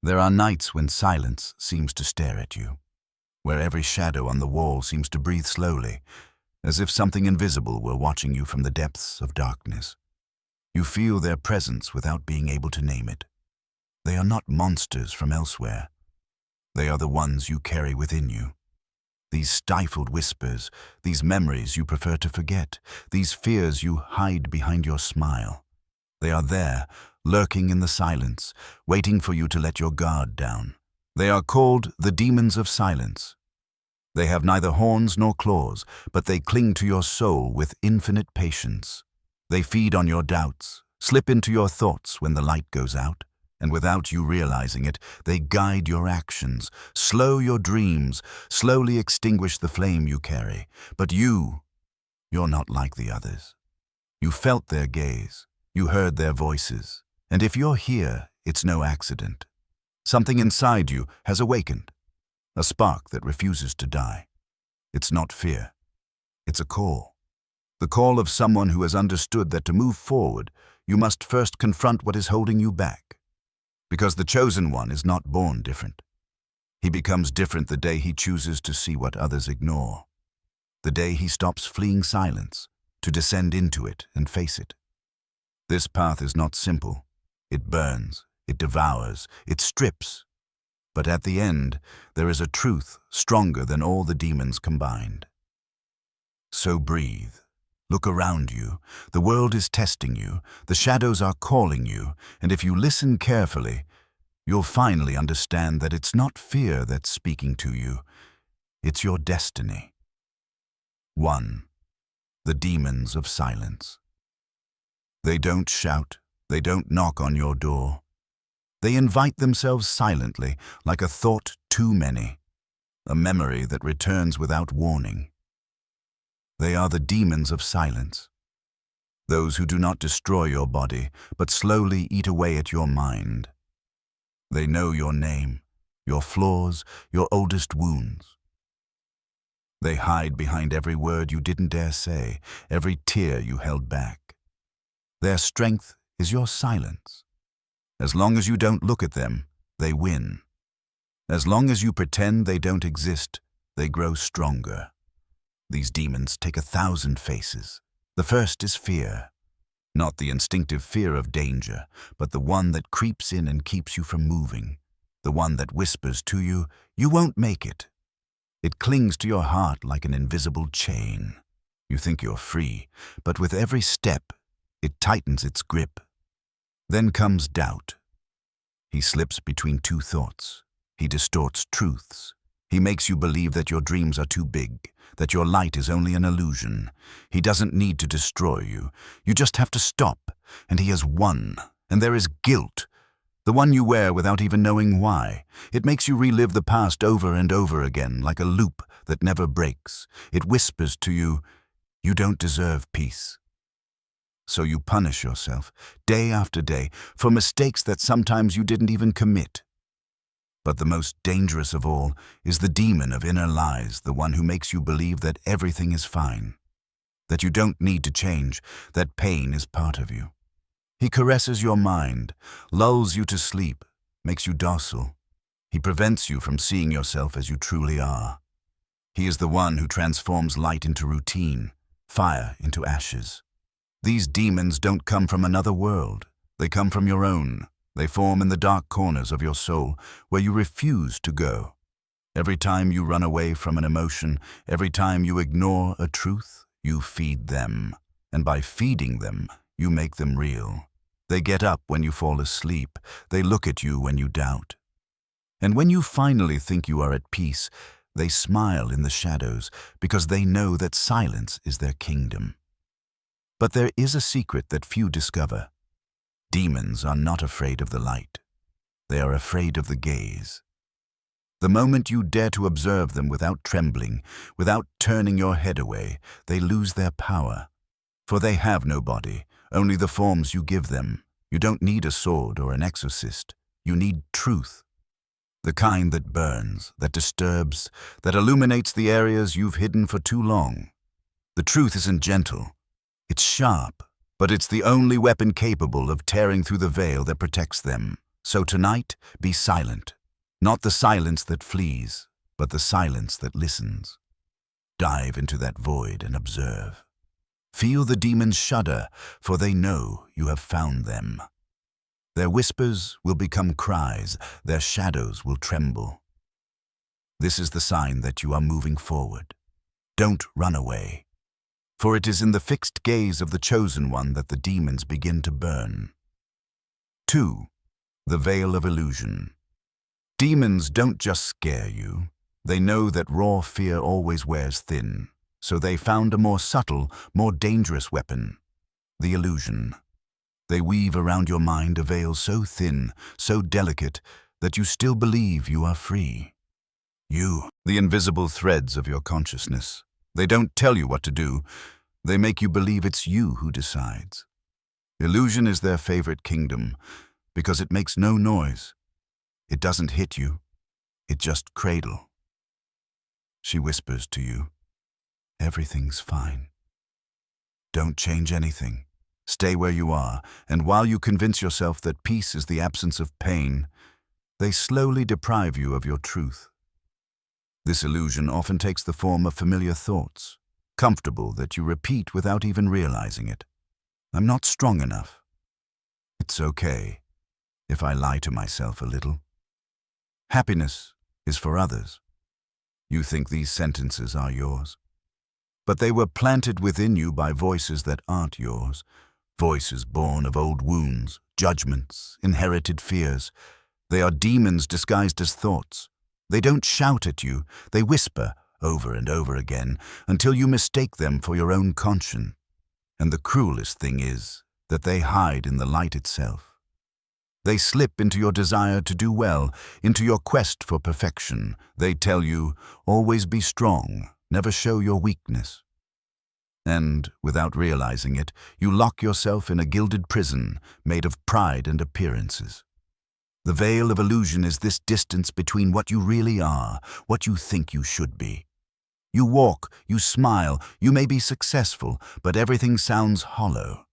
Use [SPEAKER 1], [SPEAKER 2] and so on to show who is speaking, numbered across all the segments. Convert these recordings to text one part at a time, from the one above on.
[SPEAKER 1] There are nights when silence seems to stare at you, where every shadow on the wall seems to breathe slowly, as if something invisible were watching you from the depths of darkness. You feel their presence without being able to name it. They are not monsters from elsewhere. They are the ones you carry within you. These stifled whispers, these memories you prefer to forget, these fears you hide behind your smile. They are there, lurking in the silence, waiting for you to let your guard down. They are called the demons of silence. They have neither horns nor claws, but they cling to your soul with infinite patience. They feed on your doubts, slip into your thoughts when the light goes out, and without you realizing it, they guide your actions, slow your dreams, slowly extinguish the flame you carry. But you're not like the others. You felt their gaze, you heard their voices, and if you're here, it's no accident. Something inside you has awakened, a spark that refuses to die. It's not fear, it's a call. The call of someone who has understood that to move forward, you must first confront what is holding you back. Because the chosen one is not born different. He becomes different the day he chooses to see what others ignore. The day he stops fleeing silence, to descend into it and face it. This path is not simple. It burns, it devours, it strips. But at the end, there is a truth stronger than all the demons combined. So breathe. Look around you. The world is testing you. The shadows are calling you. And if you listen carefully, you'll finally understand that it's not fear that's speaking to you. It's your destiny. 1. The demons of silence. They don't shout. They don't knock on your door. They invite themselves silently, like a thought too many, a memory that returns without warning. They are the demons of silence, those who do not destroy your body, but slowly eat away at your mind. They know your name, your flaws, your oldest wounds. They hide behind every word you didn't dare say, every tear you held back. Their strength is your silence. As long as you don't look at them, they win. As long as you pretend they don't exist, they grow stronger. These demons take 1,000 faces. The first is fear. Not the instinctive fear of danger, but the one that creeps in and keeps you from moving. The one that whispers to you, "You won't make it." It clings to your heart like an invisible chain. You think you're free, but with every step, it tightens its grip. Then comes doubt. He slips between two thoughts. He distorts truths. He makes you believe that your dreams are too big, that your light is only an illusion. He doesn't need to destroy you. You just have to stop, and he has won. And there is guilt, the one you wear without even knowing why. It makes you relive the past over and over again, like a loop that never breaks. It whispers to you, you don't deserve peace. So you punish yourself, day after day, for mistakes that sometimes you didn't even commit. But the most dangerous of all is the demon of inner lies, the one who makes you believe that everything is fine, that you don't need to change, that pain is part of you. He caresses your mind, lulls you to sleep, makes you docile. He prevents you from seeing yourself as you truly are. He is the one who transforms light into routine, fire into ashes. These demons don't come from another world. They come from your own. They form in the dark corners of your soul, where you refuse to go. Every time you run away from an emotion, every time you ignore a truth, you feed them. And by feeding them, you make them real. They get up when you fall asleep. They look at you when you doubt. And when you finally think you are at peace, they smile in the shadows, because they know that silence is their kingdom. But there is a secret that few discover. Demons are not afraid of the light. They are afraid of the gaze. The moment you dare to observe them without trembling, without turning your head away, they lose their power. For they have no body, only the forms you give them. You don't need a sword or an exorcist. You need truth. The kind that burns, that disturbs, that illuminates the areas you've hidden for too long. The truth isn't gentle. It's sharp. But it's the only weapon capable of tearing through the veil that protects them. So tonight, be silent. Not the silence that flees, but the silence that listens. Dive into that void and observe. Feel the demons shudder, for they know you have found them. Their whispers will become cries, their shadows will tremble. This is the sign that you are moving forward. Don't run away, for it is in the fixed gaze of the chosen one that the demons begin to burn. 2. The veil of illusion. Demons don't just scare you. They know that raw fear always wears thin, so they found a more subtle, more dangerous weapon: the illusion. They weave around your mind a veil so thin, so delicate, that you still believe you are free. You, the invisible threads of your consciousness. They don't tell you what to do. They make you believe it's you who decides. Illusion is their favorite kingdom, because it makes no noise. It doesn't hit you. It just cradles. She whispers to you, "Everything's fine. Don't change anything. Stay where you are," and while you convince yourself that peace is the absence of pain, they slowly deprive you of your truth. This illusion often takes the form of familiar thoughts, comfortable, that you repeat without even realizing it. I'm not strong enough. It's okay if I lie to myself a little. Happiness is for others. You think these sentences are yours, but they were planted within you by voices that aren't yours, voices born of old wounds, judgments, inherited fears. They are demons disguised as thoughts. They don't shout at you, they whisper over and over again until you mistake them for your own conscience. And the cruelest thing is that they hide in the light itself. They slip into your desire to do well, into your quest for perfection. They tell you, always be strong, never show your weakness. And, without realizing it, you lock yourself in a gilded prison made of pride and appearances. The veil of illusion is this distance between what you really are, what you think you should be. You walk, you smile, you may be successful, but everything sounds hollow,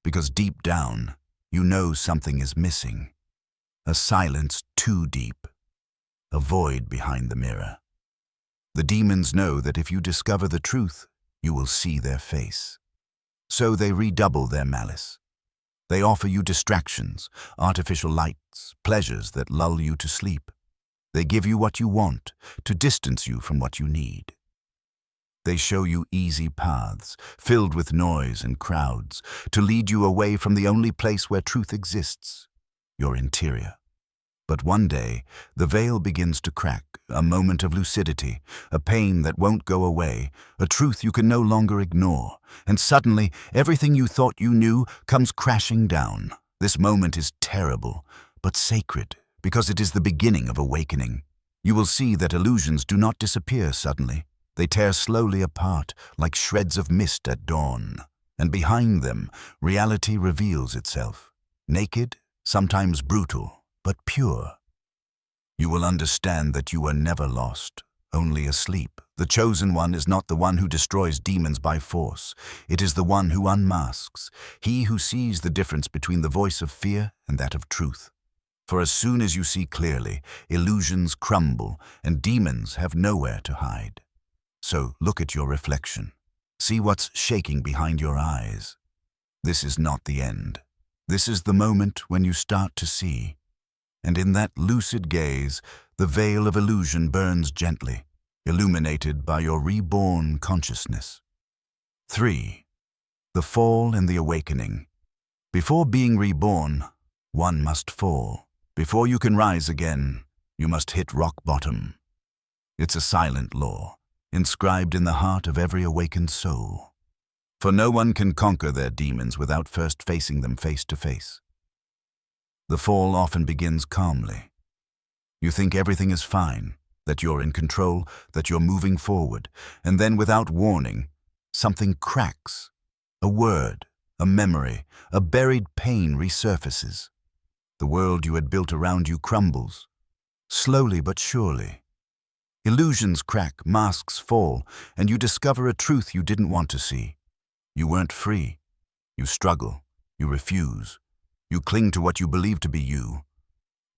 [SPEAKER 1] because deep down, you know something is missing. A silence too deep. A void behind the mirror. The demons know that if you discover the truth, you will see their face. So they redouble their malice. They offer you distractions, artificial lights, pleasures that lull you to sleep. They give you what you want, to distance you from what you need. They show you easy paths, filled with noise and crowds, to lead you away from the only place where truth exists, your interior. But one day, the veil begins to crack, a moment of lucidity, a pain that won't go away, a truth you can no longer ignore, and suddenly, everything you thought you knew comes crashing down. This moment is terrible, but sacred, because it is the beginning of awakening. You will see that illusions do not disappear suddenly. They tear slowly apart, like shreds of mist at dawn. And behind them, reality reveals itself. Naked, sometimes brutal, but pure. You will understand that you were never lost, only asleep. The chosen one is not the one who destroys demons by force. It is the one who unmasks, he who sees the difference between the voice of fear and that of truth. For as soon as you see clearly, illusions crumble and demons have nowhere to hide. So look at your reflection. See what's shaking behind your eyes. This is not the end. This is the moment when you start to see. And in that lucid gaze, the veil of illusion burns gently, illuminated by your reborn consciousness. 3. The fall and the awakening. Before being reborn, one must fall. Before you can rise again, you must hit rock bottom. It's a silent law, inscribed in the heart of every awakened soul. For no one can conquer their demons without first facing them face to face. The fall often begins calmly. You think everything is fine, that you're in control, that you're moving forward, and then without warning, something cracks. A word, a memory, a buried pain resurfaces. The world you had built around you crumbles, slowly but surely. Illusions crack, masks fall, and you discover a truth you didn't want to see. You weren't free. You struggle. You refuse. You cling to what you believe to be you.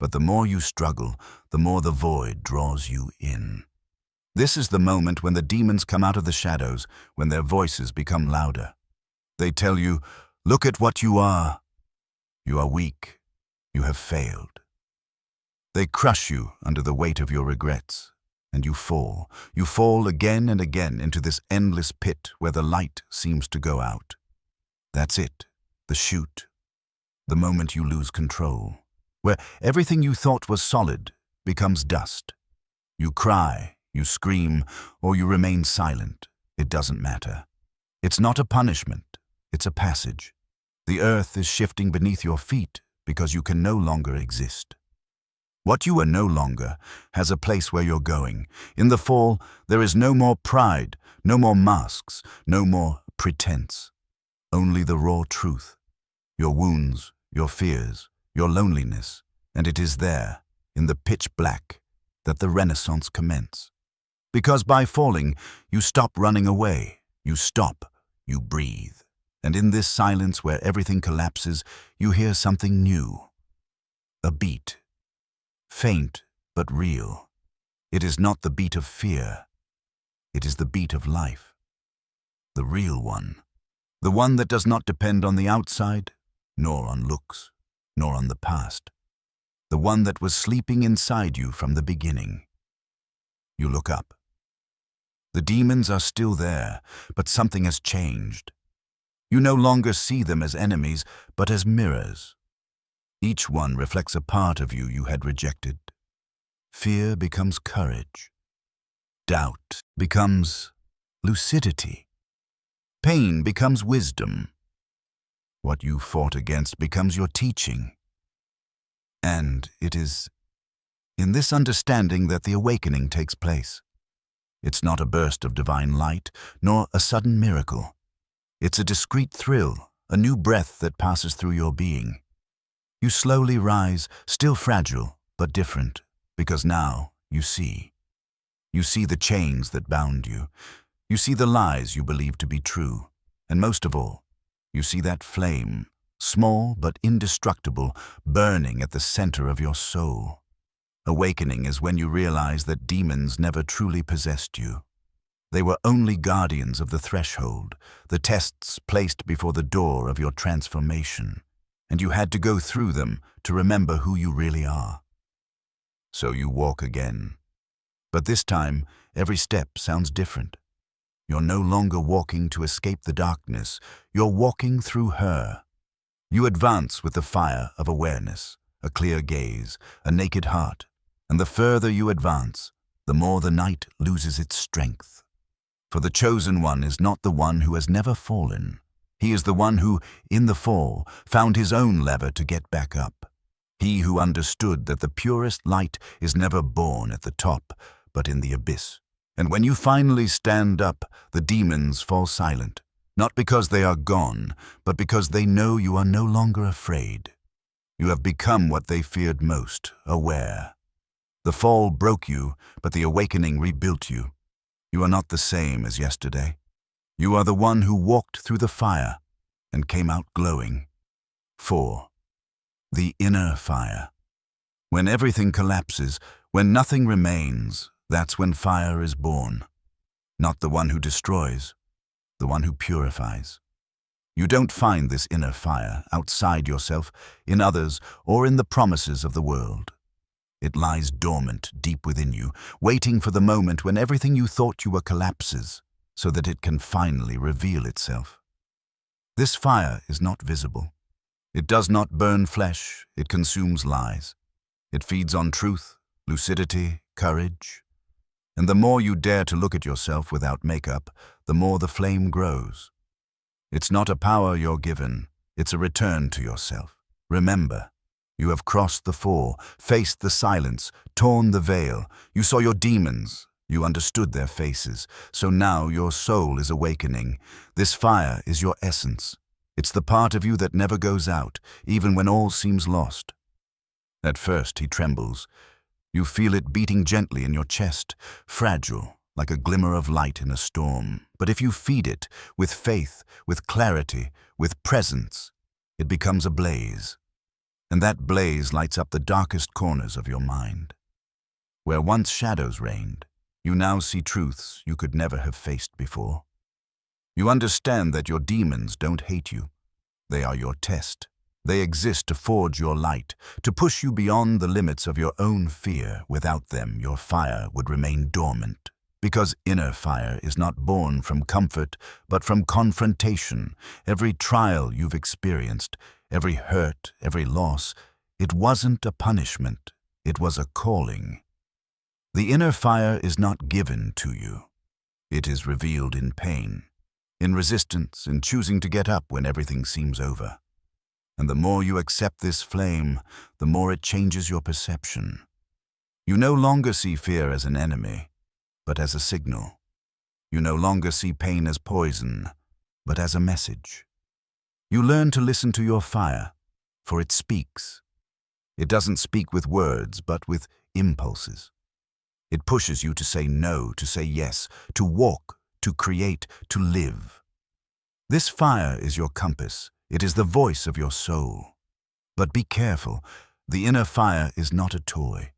[SPEAKER 1] But the more you struggle, the more the void draws you in. This is the moment when the demons come out of the shadows, when their voices become louder. They tell you, "Look at what you are. You are weak. You have failed." They crush you under the weight of your regrets, and you fall. You fall again and again into this endless pit where the light seems to go out. That's it, the chute, the moment you lose control, where everything you thought was solid becomes dust. You cry, you scream, or you remain silent. It doesn't matter. It's not a punishment, it's a passage. The earth is shifting beneath your feet because you can no longer exist. What you are no longer has a place where you're going. In the fall, there is no more pride, no more masks, no more pretense. Only the raw truth. Your wounds, your fears, your loneliness, and it is there, in the pitch black, that the renaissance commence. Because by falling, you stop running away, you stop, you breathe. And in this silence where everything collapses, you hear something new. A beat. Faint, but real. It is not the beat of fear. It is the beat of life. The real one. The one that does not depend on the outside, nor on looks, nor on the past. The one that was sleeping inside you from the beginning. You look up. The demons are still there, but something has changed. You no longer see them as enemies, but as mirrors. Each one reflects a part of you you had rejected. Fear becomes courage. Doubt becomes lucidity. Pain becomes wisdom. What you fought against becomes your teaching. And it is in this understanding that the awakening takes place. It's not a burst of divine light, nor a sudden miracle. It's a discreet thrill, a new breath that passes through your being. You slowly rise, still fragile, but different, because now you see. You see the chains that bound you. You see the lies you believed to be true. And most of all, you see that flame, small but indestructible, burning at the center of your soul. Awakening is when you realize that demons never truly possessed you. They were only guardians of the threshold, the tests placed before the door of your transformation. And you had to go through them to remember who you really are. So you walk again. But this time, every step sounds different. You're no longer walking to escape the darkness. You're walking through her. You advance with the fire of awareness, a clear gaze, a naked heart. And the further you advance, the more the night loses its strength. For the chosen one is not the one who has never fallen. He is the one who, in the fall, found his own lever to get back up. He who understood that the purest light is never born at the top, but in the abyss. And when you finally stand up, the demons fall silent, not because they are gone, but because they know you are no longer afraid. You have become what they feared most, aware. The fall broke you, but the awakening rebuilt you. You are not the same as yesterday. You are the one who walked through the fire and came out glowing. 4. The inner fire. When everything collapses, when nothing remains, that's when fire is born. Not the one who destroys, the one who purifies. You don't find this inner fire outside yourself, in others, or in the promises of the world. It lies dormant deep within you, waiting for the moment when everything you thought you were collapses, so that it can finally reveal itself. This fire is not visible. It does not burn flesh, it consumes lies. It feeds on truth, lucidity, courage. And the more you dare to look at yourself without makeup, the more the flame grows. It's not a power you're given, it's a return to yourself. Remember, you have crossed the fall, faced the silence, torn the veil. You saw your demons. You understood their faces, so now your soul is awakening. This fire is your essence. It's the part of you that never goes out, even when all seems lost. At first he trembles. You feel it beating gently in your chest, fragile, like a glimmer of light in a storm. But if you feed it, with faith, with clarity, with presence, it becomes a blaze. and that blaze lights up the darkest corners of your mind. Where once shadows reigned, you now see truths you could never have faced before. You understand that your demons don't hate you. They are your test. They exist to forge your light, to push you beyond the limits of your own fear. Without them, your fire would remain dormant. Because inner fire is not born from comfort, but from confrontation. Every trial you've experienced, every hurt, every loss, it wasn't a punishment, it was a calling. The inner fire is not given to you. It is revealed in pain, in resistance, in choosing to get up when everything seems over. And the more you accept this flame, the more it changes your perception. You no longer see fear as an enemy, but as a signal. You no longer see pain as poison, but as a message. You learn to listen to your fire, for it speaks. It doesn't speak with words, but with impulses. It pushes you to say no, to say yes, to walk, to create, to live. This fire is your compass. It is the voice of your soul. But be careful, the inner fire is not a toy.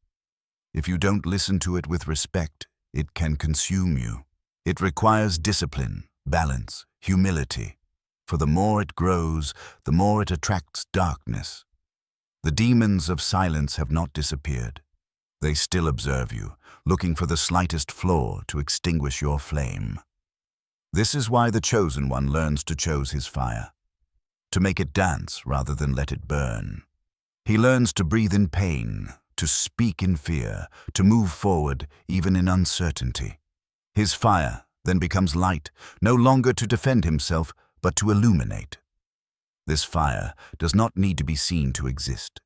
[SPEAKER 1] If you don't listen to it with respect, it can consume you. It requires discipline, balance, humility. For the more it grows, the more it attracts darkness. The demons of silence have not disappeared. They still observe you, looking for the slightest flaw to extinguish your flame. This is why the chosen one learns to choose his fire, to make it dance rather than let it burn. He learns to breathe in pain, to speak in fear, to move forward even in uncertainty. His fire then becomes light, no longer to defend himself, but to illuminate. This fire does not need to be seen to exist.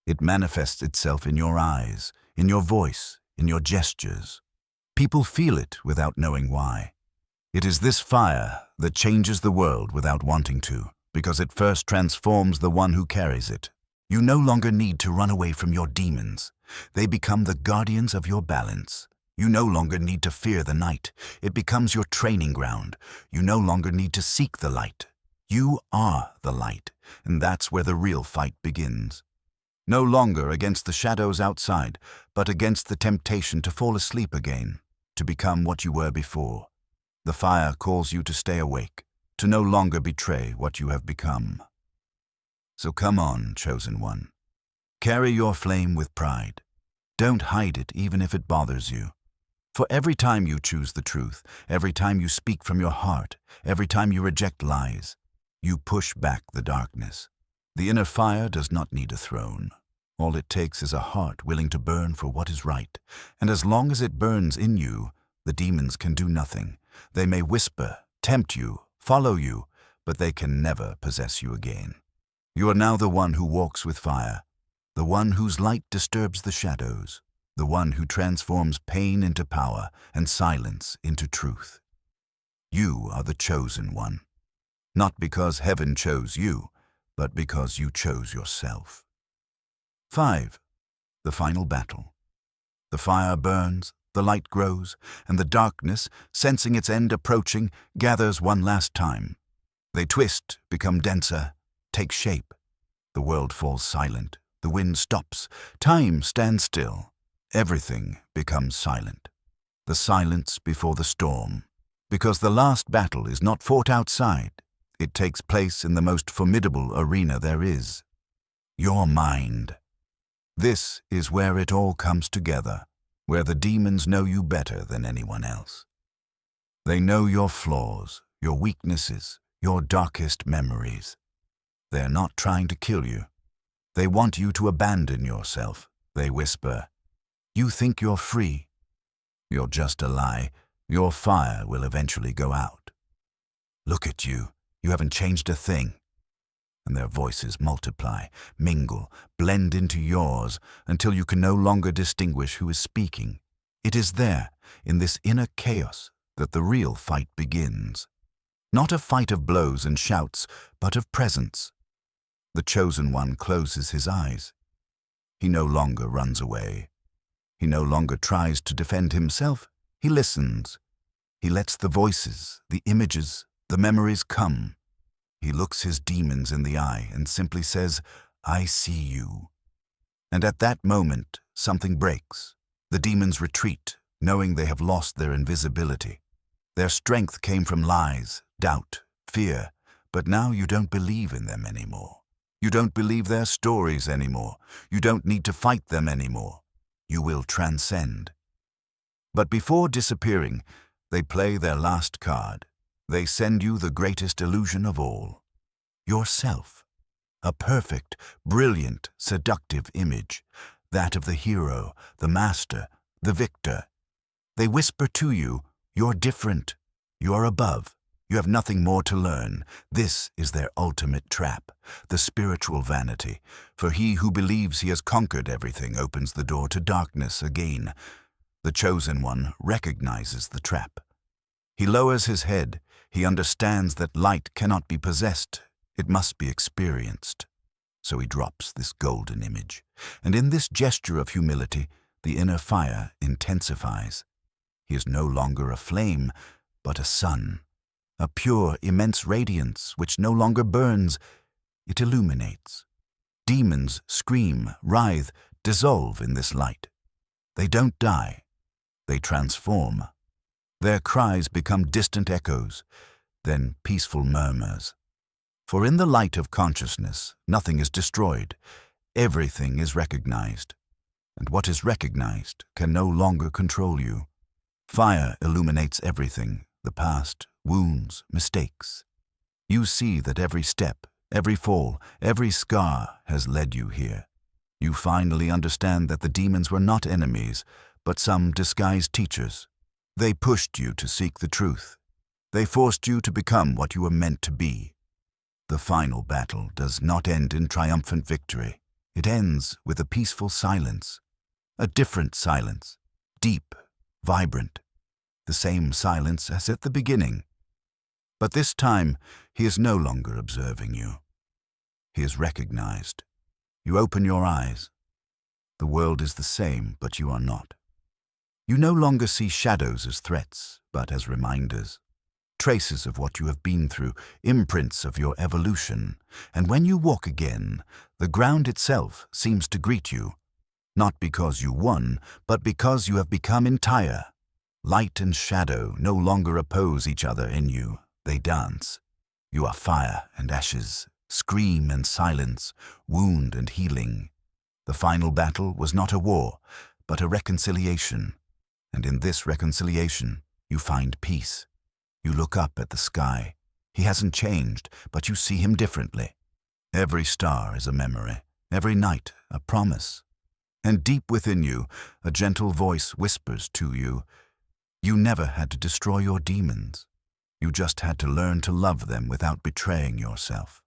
[SPEAKER 1] It manifests itself in your eyes, in your voice, in your gestures. People feel it without knowing why. It is this fire that changes the world without wanting to, because it first transforms the one who carries it. You no longer need to run away from your demons. They become the guardians of your balance. You no longer need to fear the night. It becomes your training ground. You no longer need to seek the light. You are the light, and that's where the real fight begins. No longer against the shadows outside, but against the temptation to fall asleep again, to become what you were before. The fire calls you to stay awake, to no longer betray what you have become. So come on, chosen one. Carry your flame with pride. Don't hide it even if it bothers you. For every time you choose the truth, every time you speak from your heart, every time you reject lies, you push back the darkness. The inner fire does not need a throne. All it takes is a heart willing to burn for what is right. And as long as it burns in you, the demons can do nothing. They may whisper, tempt you, follow you, but they can never possess you again. You are now the one who walks with fire, the one whose light disturbs the shadows, the one who transforms pain into power and silence into truth. You are the chosen one, not because heaven chose you, but because you chose yourself. 5. The final battle. The fire burns, the light grows, and the darkness, sensing its end approaching, gathers one last time. They twist, become denser, take shape. The world falls silent. The wind stops. Time stands still. Everything becomes silent. The silence before the storm. Because the last battle is not fought outside. It takes place in the most formidable arena there is. Your mind. This is where it all comes together, where the demons know you better than anyone else. They know your flaws, your weaknesses, your darkest memories. They're not trying to kill you. They want you to abandon yourself. They whisper, "You think you're free. You're just a lie. Your fire will eventually go out. Look at you. You haven't changed a thing." And their voices multiply, mingle, blend into yours until you can no longer distinguish who is speaking. It is there, in this inner chaos, that the real fight begins. Not a fight of blows and shouts, but of presence. The chosen one closes his eyes. He no longer runs away. He no longer tries to defend himself. He listens. He lets the voices, the images, the memories come. He looks his demons in the eye and simply says, I see you. And at that moment, something breaks. The demons retreat, knowing they have lost their invisibility. Their strength came from lies, doubt, fear, but now you don't believe in them anymore. You don't believe their stories anymore. You don't need to fight them anymore. You will transcend. But before disappearing, they play their last card. They send you the greatest illusion of all. Yourself. A perfect, brilliant, seductive image. That of the hero, the master, the victor. They whisper to you, you're different. You are above. You have nothing more to learn. This is their ultimate trap, the spiritual vanity. For he who believes he has conquered everything opens the door to darkness again. The chosen one recognizes the trap. He lowers his head. He understands that light cannot be possessed. It must be experienced. So he drops this golden image. And in this gesture of humility, the inner fire intensifies. He is no longer a flame, but a sun. A pure, immense radiance which no longer burns. It illuminates. Demons scream, writhe, dissolve in this light. They don't die. They transform. Their cries become distant echoes, then peaceful murmurs. For in the light of consciousness, nothing is destroyed. Everything is recognized. And what is recognized can no longer control you. Fire illuminates everything, the past, wounds, mistakes. You see that every step, every fall, every scar has led you here. You finally understand that the demons were not enemies, but some disguised teachers. They pushed you to seek the truth. They forced you to become what you were meant to be. The final battle does not end in triumphant victory. It ends with a peaceful silence. A different silence, deep, vibrant. The same silence as at the beginning. But this time, he is no longer observing you. He is recognized. You open your eyes. The world is the same, but you are not. You no longer see shadows as threats, but as reminders. Traces of what you have been through, imprints of your evolution. And when you walk again, the ground itself seems to greet you. Not because you won, but because you have become entire. Light and shadow no longer oppose each other in you. They dance. You are fire and ashes, scream and silence, wound and healing. The final battle was not a war, but a reconciliation. And in this reconciliation, you find peace. You look up at the sky. He hasn't changed, but you see him differently. Every star is a memory, every night a promise. And deep within you, a gentle voice whispers to you, you never had to destroy your demons. You just had to learn to love them without betraying yourself.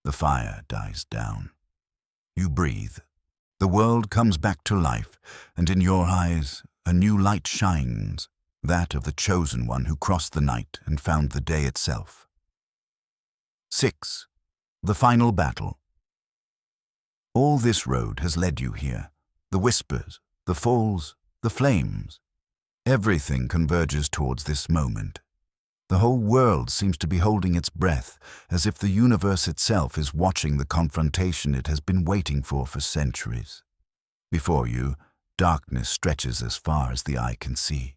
[SPEAKER 1] The fire dies down. You breathe. The world comes back to life, and in your eyes, a new light shines, that of the chosen one who crossed the night and found the day itself. 6. The final battle. All this road has led you here. The whispers, the falls, the flames. Everything converges towards this moment. The whole world seems to be holding its breath, as if the universe itself is watching the confrontation it has been waiting for centuries. Before you, darkness stretches as far as the eye can see.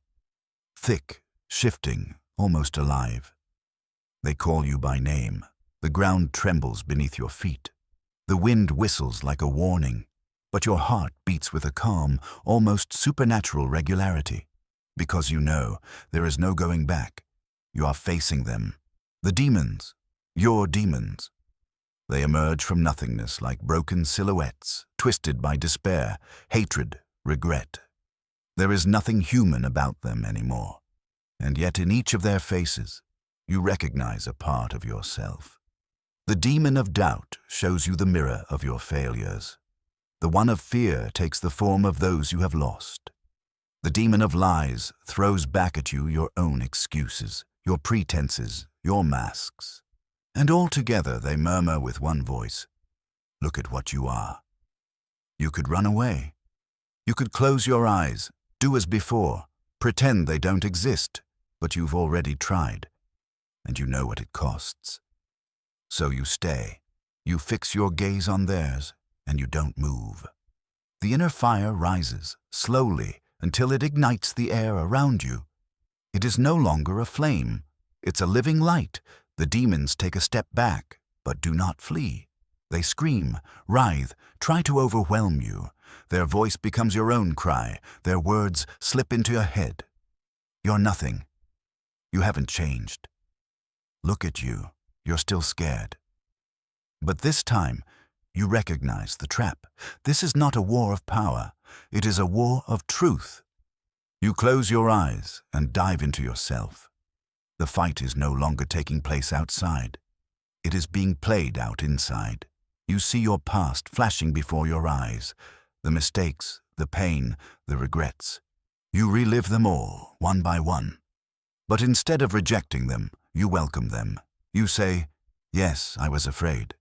[SPEAKER 1] Thick, shifting, almost alive. They call you by name. The ground trembles beneath your feet. The wind whistles like a warning, but your heart beats with a calm, almost supernatural regularity. Because you know there is no going back. You are facing them. The demons. Your demons. They emerge from nothingness like broken silhouettes, twisted by despair, hatred, regret. There is nothing human about them anymore. And yet in each of their faces, you recognize a part of yourself. The demon of doubt shows you the mirror of your failures. The one of fear takes the form of those you have lost. The demon of lies throws back at you your own excuses, your pretenses, your masks. And all together they murmur with one voice, look at what you are. You could run away. You could close your eyes, do as before, pretend they don't exist, but you've already tried, and you know what it costs. So you stay. You fix your gaze on theirs, and you don't move. The inner fire rises, slowly, until it ignites the air around you. It is no longer a flame. It's a living light. The demons take a step back, but do not flee. They scream, writhe, try to overwhelm you. Their voice becomes your own cry. Their words slip into your head. You're nothing. You haven't changed. Look at you. You're still scared. But this time, you recognize the trap. This is not a war of power. It is a war of truth. You close your eyes and dive into yourself. The fight is no longer taking place outside. It is being played out inside. You see your past flashing before your eyes. The mistakes, the pain, the regrets. You relive them all, one by one. But instead of rejecting them, you welcome them. You say, yes, I was afraid.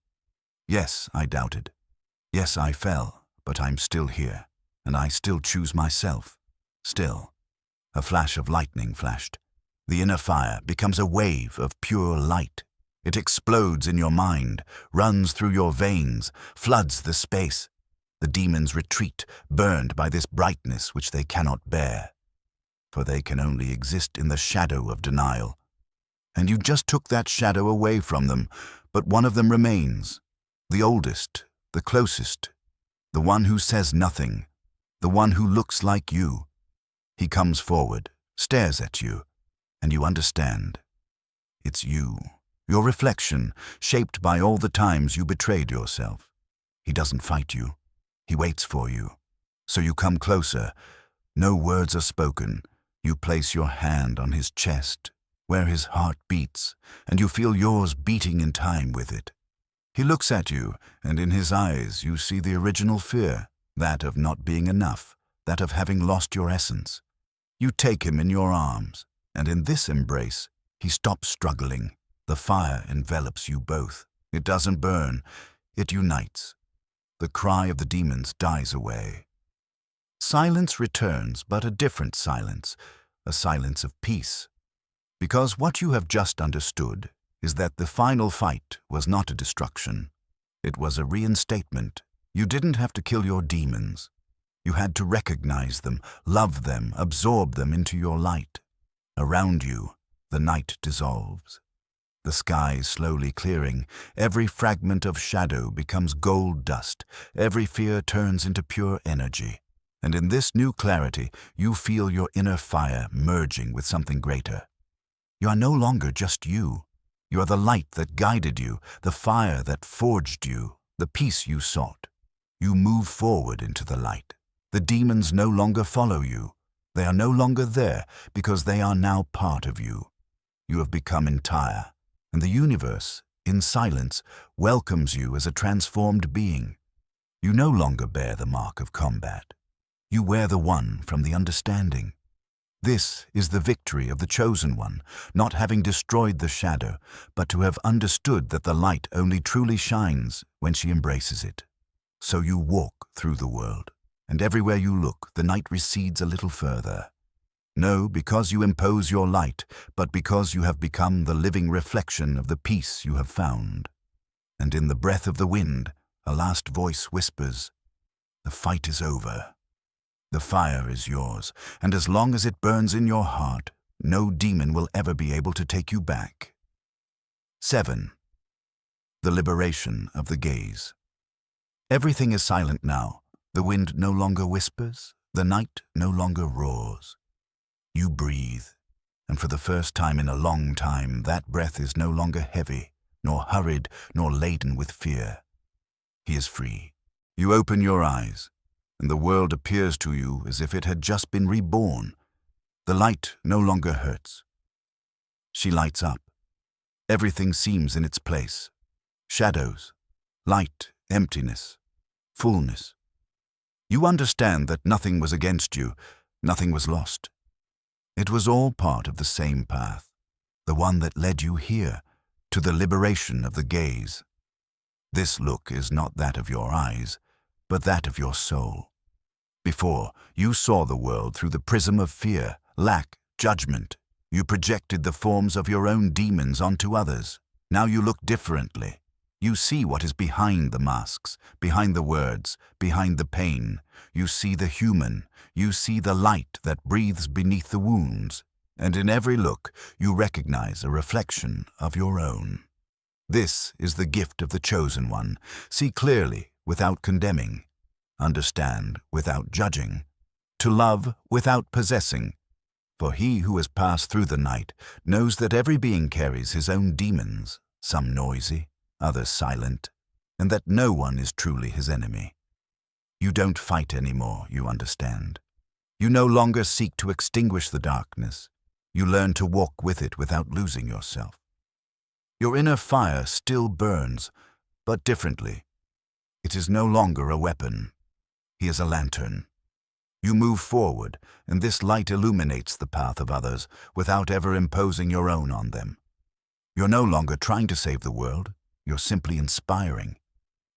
[SPEAKER 1] Yes, I doubted. Yes, I fell, but I'm still here, and I still choose myself. Still. A flash of lightning flashed. The inner fire becomes a wave of pure light. It explodes in your mind, runs through your veins, floods the space. The demons retreat, burned by this brightness which they cannot bear. For they can only exist in the shadow of denial. And you just took that shadow away from them, but one of them remains. The oldest, the closest, the one who says nothing, the one who looks like you. He comes forward, stares at you, and you understand. It's you, your reflection, shaped by all the times you betrayed yourself. He doesn't fight you. He waits for you. So you come closer. No words are spoken. You place your hand on his chest, where his heart beats, and you feel yours beating in time with it. He looks at you, and in his eyes you see the original fear, that of not being enough, that of having lost your essence. You take him in your arms, and in this embrace, he stops struggling. The fire envelops you both. It doesn't burn, it unites. The cry of the demons dies away. Silence returns, but a different silence, a silence of peace. Because what you have just understood is that the final fight was not a destruction. It was a reinstatement. You didn't have to kill your demons. You had to recognize them, love them, absorb them into your light. Around you, the night dissolves. The sky is slowly clearing. Every fragment of shadow becomes gold dust. Every fear turns into pure energy. And in this new clarity, you feel your inner fire merging with something greater. You are no longer just you. You are the light that guided you, the fire that forged you, the peace you sought. You move forward into the light. The demons no longer follow you. They are no longer there because they are now part of you. You have become entire, and the universe, in silence, welcomes you as a transformed being. You no longer bear the mark of combat. You wear the one from the understanding. This is the victory of the chosen one, not having destroyed the shadow, but to have understood that the light only truly shines when she embraces it. So you walk through the world, and everywhere you look, the night recedes a little further. No, because you impose your light, but because you have become the living reflection of the peace you have found. And in the breath of the wind, a last voice whispers, "The fight is over. The fire is yours, and as long as it burns in your heart, no demon will ever be able to take you back." 7. The liberation of the gaze. Everything is silent now. The wind no longer whispers, the night no longer roars. You breathe, and for the first time in a long time, that breath is no longer heavy, nor hurried, nor laden with fear. He is free. You open your eyes, and the world appears to you as if it had just been reborn. The light no longer hurts. She lights up. Everything seems in its place. Shadows, light, emptiness, fullness. You understand that nothing was against you, nothing was lost. It was all part of the same path, the one that led you here, to the liberation of the gaze. This look is not that of your eyes, but that of your soul. Before, you saw the world through the prism of fear, lack, judgment. You projected the forms of your own demons onto others. Now you look differently. You see what is behind the masks, behind the words, behind the pain. You see the human. You see the light that breathes beneath the wounds. And in every look, you recognize a reflection of your own. This is the gift of the chosen one. See clearly without condemning. Understand without judging. To love without possessing. For he who has passed through the night knows that every being carries his own demons, some noisy, others silent, and that no one is truly his enemy. You don't fight anymore, you understand. You no longer seek to extinguish the darkness. You learn to walk with it without losing yourself. Your inner fire still burns, but differently. It is no longer a weapon. He is a lantern. You move forward, and this light illuminates the path of others without ever imposing your own on them. You're no longer trying to save the world. You're simply inspiring.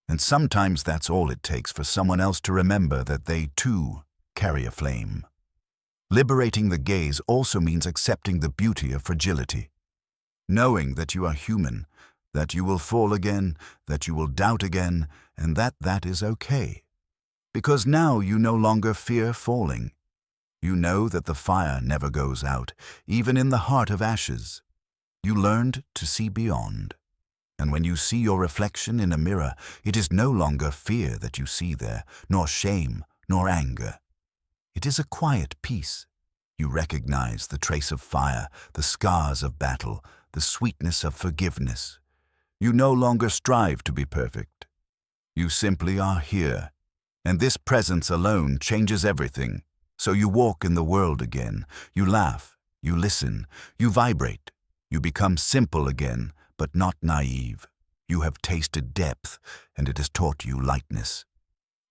[SPEAKER 1] And sometimes that's all it takes for someone else to remember that they, too, carry a flame. Liberating the gaze also means accepting the beauty of fragility. Knowing that you are human, that you will fall again, that you will doubt again, and that is okay. Because now you no longer fear falling. You know that the fire never goes out, even in the heart of ashes. You learned to see beyond. And when you see your reflection in a mirror, it is no longer fear that you see there, nor shame, nor anger. It is a quiet peace. You recognize the trace of fire, the scars of battle, the sweetness of forgiveness. You no longer strive to be perfect. You simply are here. And this presence alone changes everything. So you walk in the world again. You laugh. You listen. You vibrate. You become simple again, but not naive. You have tasted depth, and it has taught you lightness.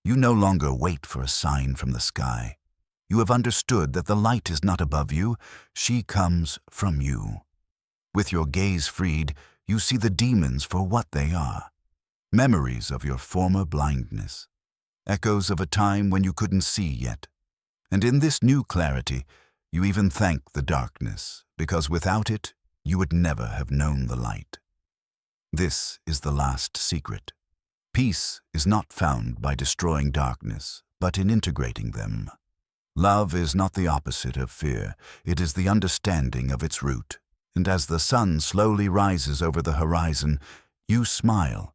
[SPEAKER 1] You no longer wait for a sign from the sky. You have understood that the light is not above you. She comes from you. With your gaze freed, you see the demons for what they are. Memories of your former blindness. Echoes of a time when you couldn't see yet. And in this new clarity, you even thank the darkness, because without it, you would never have known the light. This is the last secret. Peace is not found by destroying darkness, but in integrating them. Love is not the opposite of fear. It is the understanding of its root. And as the sun slowly rises over the horizon, you smile.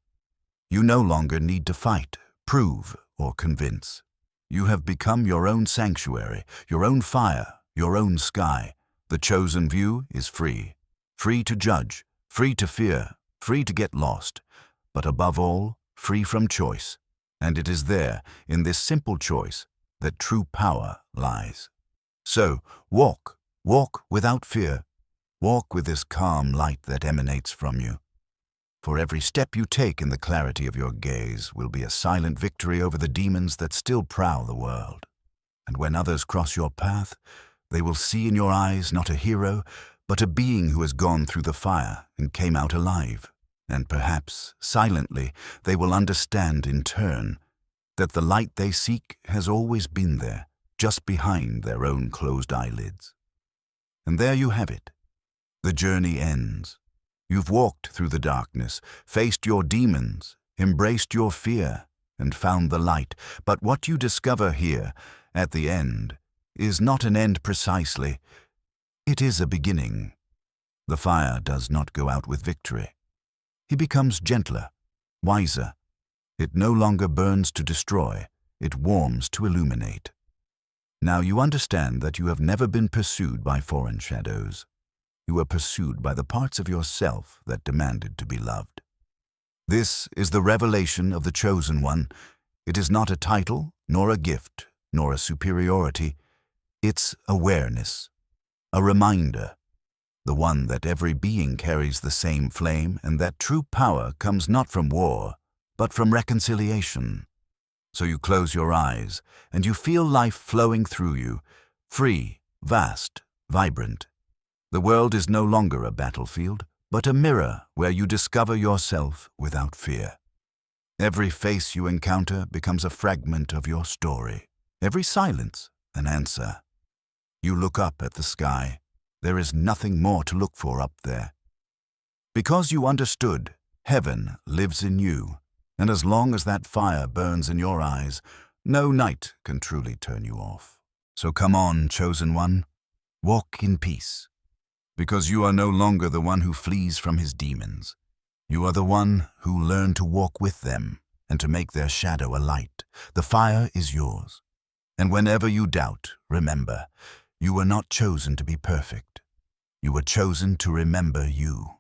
[SPEAKER 1] You no longer need to fight, prove, or convince. You have become your own sanctuary, your own fire, your own sky. The chosen view is free. Free to judge, free to fear, free to get lost, but above all, free from choice. And it is there, in this simple choice, that true power lies. So, walk without fear. Walk with this calm light that emanates from you. For every step you take in the clarity of your gaze will be a silent victory over the demons that still prowl the world. And when others cross your path, they will see in your eyes not a hero, but a being who has gone through the fire and came out alive. And perhaps, silently, they will understand in turn that the light they seek has always been there, just behind their own closed eyelids. And there you have it. The journey ends. You've walked through the darkness, faced your demons, embraced your fear, and found the light. But what you discover here, at the end, is not an end precisely. It is a beginning. The fire does not go out with victory. He becomes gentler, wiser. It no longer burns to destroy, it warms to illuminate. Now you understand that you have never been pursued by foreign shadows. You were pursued by the parts of yourself that demanded to be loved. This is the revelation of the chosen one. It is not a title, nor a gift, nor a superiority. It's awareness, a reminder, the one that every being carries the same flame and that true power comes not from war, but from reconciliation. So you close your eyes and you feel life flowing through you, free, vast, vibrant. The world is no longer a battlefield, but a mirror where you discover yourself without fear. Every face you encounter becomes a fragment of your story. Every silence, an answer. You look up at the sky. There is nothing more to look for up there. Because you understood, Heaven lives in you, and as long as that fire burns in your eyes, no night can truly turn you off. So come on, chosen one, walk in peace, because you are no longer the one who flees from his demons. You are the one who learned to walk with them and to make their shadow a light. The fire is yours. And whenever you doubt, remember, you were not chosen to be perfect. You were chosen to remember you.